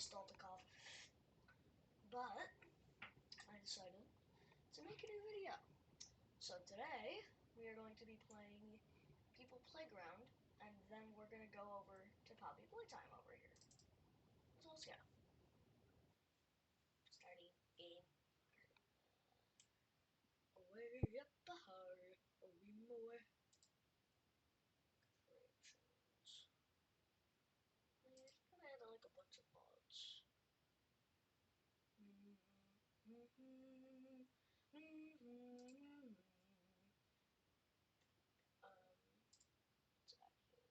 Staltikov. But I decided to make a new video. So today we are going to be playing People Playground, and then we're going to go over to Poppy Playtime over here. So let's go. Starting game. Away up the high, away more. Configurations. I'm gonna add like a bunch of mods. It's active.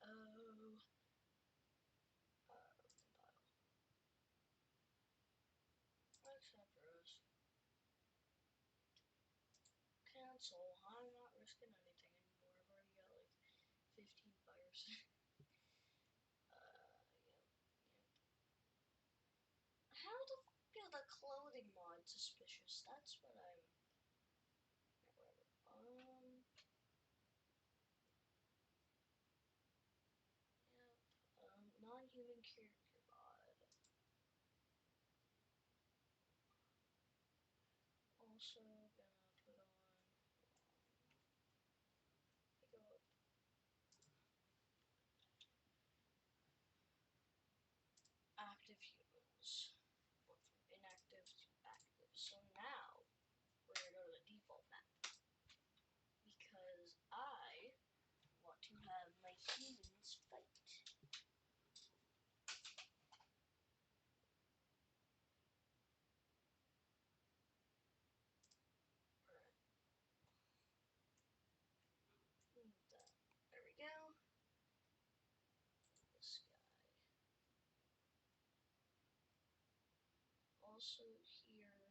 Uh-oh. Compile. Accept rest. Cancel. I'm not risking anything anymore. I've already got like 15 fires. Yep. How the f are the clothing mod suspicious? That's what I'm... Yeah, whatever. Yep. Non-human character mod. Also gonna put on... Go up. Active humans. Went from inactive to active. So now, we're gonna go to the default map. Because I want to have my humans fight. Alright. There we go. This guy. Also here.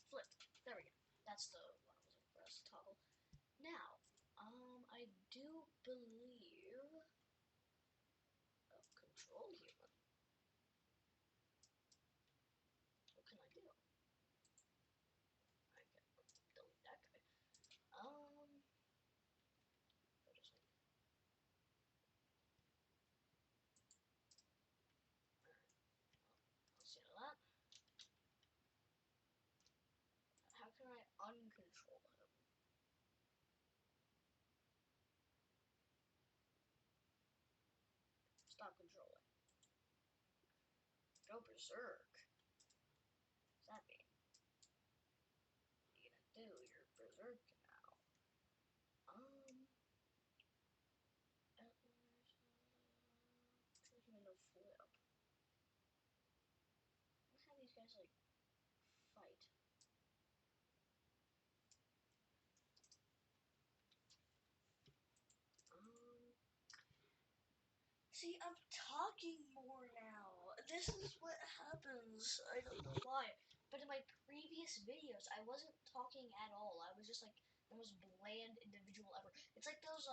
Flip. There we go. That's the one I was looking for. That's the toggle. Now, I do believe... Oh, control human. What can I do? I can delete that guy. But just like... Alright. I'll see that. How can I uncontrol him? Stop controlling. Go berserk. What's that mean? What are you gonna do? You're berserk now. There's even no flip. Let's have these guys like fight. See, I'm talking more now. This is what happens. I don't know why. But in my previous videos, I wasn't talking at all. I was just like the most bland individual ever. It's like those,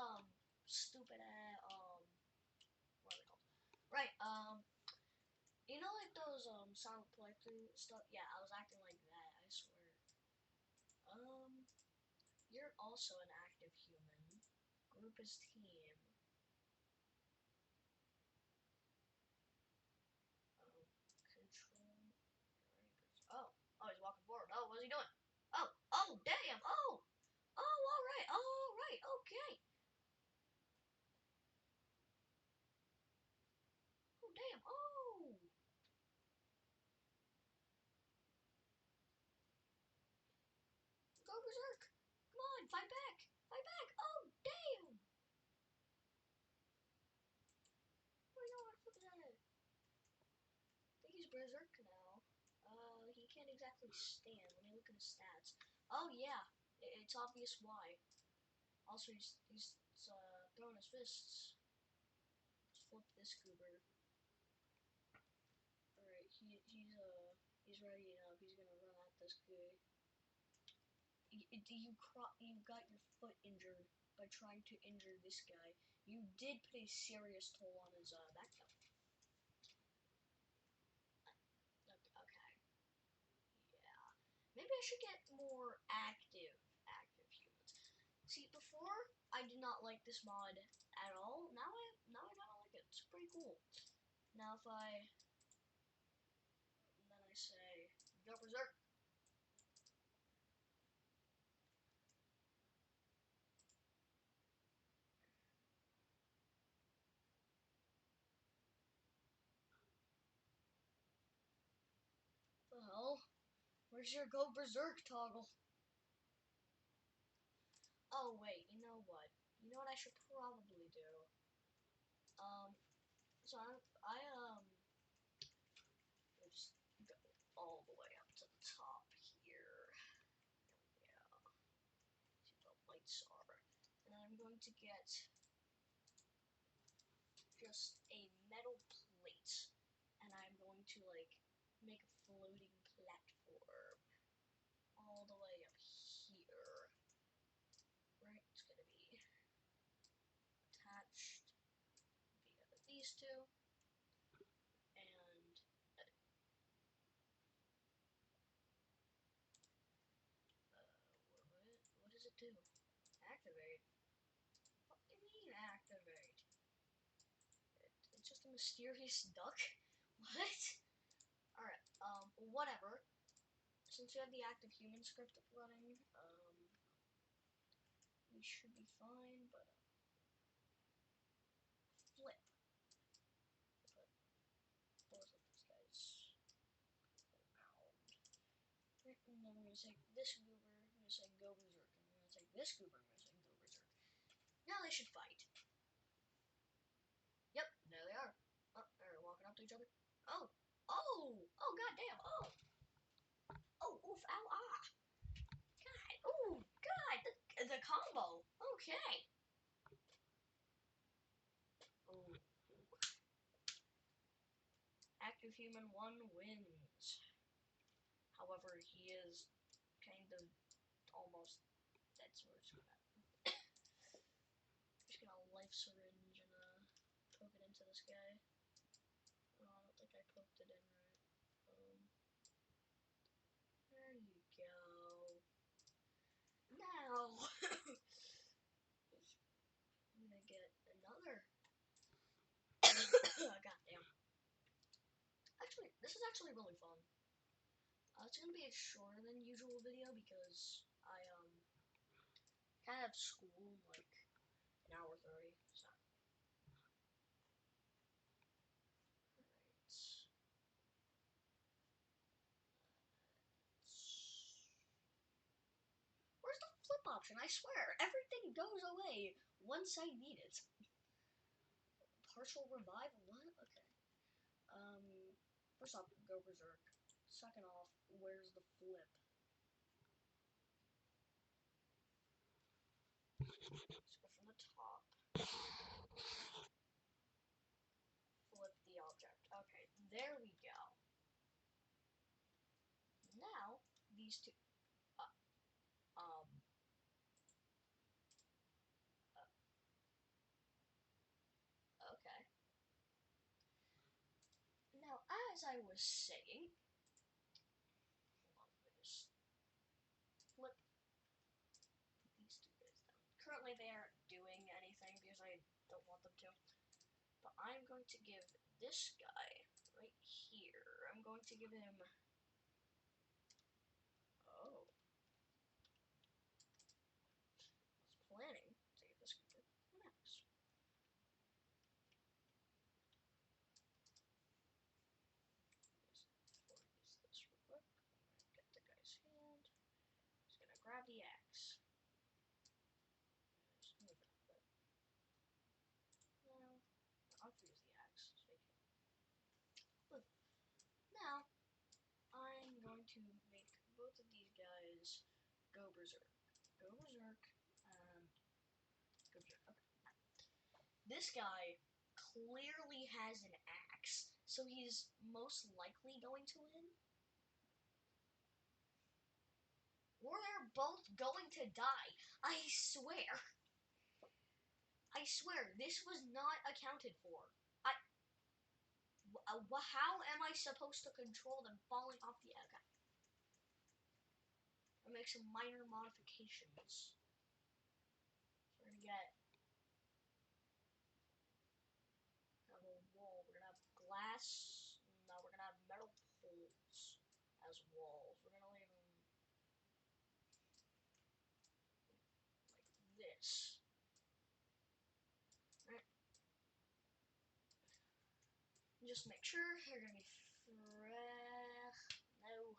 stupid, what are they called? Right, you know like those, silent playthrough stuff? Yeah, I was acting like that, I swear. You're also an active human. Group is team. Control. Oh, he's walking forward. Oh, what's he doing? Oh, damn. Oh, all right, okay. Oh, damn. Oh. Go berserk. Come on, fight back. Fight back. Oh, damn. Oh, no, what the fuck is that? I think he's berserk now. He can't exactly stand. Let me look at his stats. Oh, yeah. It's obvious why. Also, he's throwing his fists. Let's flip this goober. Alright, he's ready up. He's gonna run at this guy. You got your foot injured by trying to injure this guy. You did put a serious toll on his back health. Okay. Yeah. maybe I should get more active humans. See, before I did not like this mod at all. Now I kind of like it. It's pretty cool. Now if I then I say go berserk. The hell? Where's your go berserk toggle? Oh wait, you know what? You know what I should probably do? So we'll just go all the way up to the top here. Yeah, see what the lights are. And then I'm going to get just a metal plate. And I'm going to like make a floating platform all the way up here. Right, it's gonna be attached via these two. And what does it do? Activate? What do you mean activate? It's just a mysterious duck? What? Alright, whatever. Since we have the active human script running, we should be fine, but, flip. Put both of these guys around. Right, and then we're gonna take this goober, I'm gonna say go berserk, and we're gonna take this goober, I'm gonna say go berserk. Now they should fight. Yep, there they are. Oh, they're walking up to each other. Oh, oh, oh, goddamn, oh, oh, oof, ow, ah, god, oh, god, the combo, okay. Oh, active human 1 wins. However, he is kind of almost dead, so we're just gonna life syringe and poke it into this guy. Oh, I don't think I poked it in right. There you go. Now, I'm gonna get another. Goddamn. Actually, this is actually really fun. It's gonna be a shorter than usual video because I kind of have school in like an hour 30. So. Alright. Where's the flip option? I swear, everything goes away once I need it. Partial revive? What? Okay. First off, go berserk. Second off, where's the flip? Let's go from the top. Flip the object. Okay, there we go. Now, these two. Um. Okay. Now, as I was saying, hold on, let me just flip these two guys down. Currently, they aren't doing anything because I don't want them to. But I'm going to give this guy right here. I'm going to give him. Oh. I was planning to give this Cooper an axe. Before I use this real quick, I'm going to get the guy's hand. He's going to grab the axe. Just move it a bit. Now, I'll use the axe so he can. Look. Now, I'm going to make both of these guys go berserk. Go berserk, and go berserk. Okay. This guy clearly has an axe, so he's most likely going to win. Or they're both going to die. I swear. I swear, this was not accounted for. How am I supposed to control them falling off the... Okay. We're gonna make some minor modifications. So we're gonna get a wall. We're gonna have glass. No, we're gonna have metal poles as walls. We're gonna leave them like this. Right. Just make sure they're gonna be fresh. No.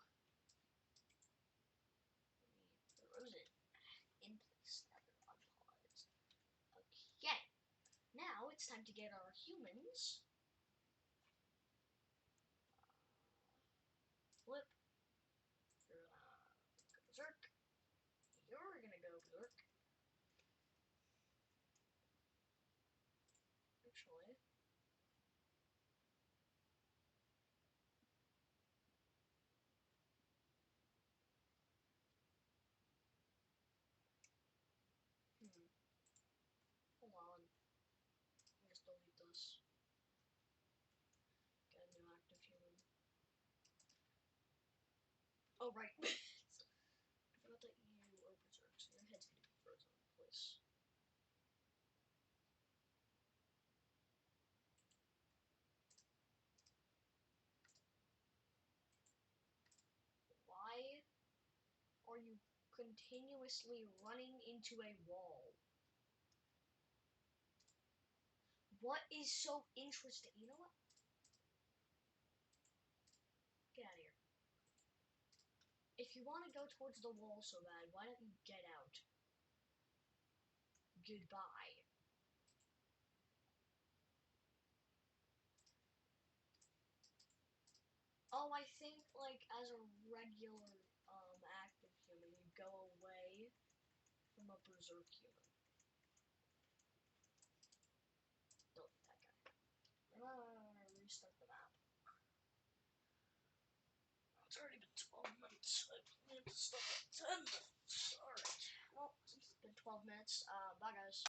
Frozen in place. Now they're unpaused. Okay. Now it's time to get our humans. Flip. You're gonna go berserk. You're gonna go berserk. Actually. Hold on. Let me just delete this. Get a new active human. Oh, right. I forgot that you are berserk, so your head's gonna be frozen in place. Why are you continuously running into a wall? What is so interesting? You know what? Get out of here. If you want to go towards the wall so bad, why don't you get out? Goodbye. Oh, I think, like, as a regular, active human, you go away from a berserk human. Delete that guy. Restart the map. It's already been 12 minutes. I planned to stop at 10 minutes. Alright. Well, since it's been 12 minutes, bye guys.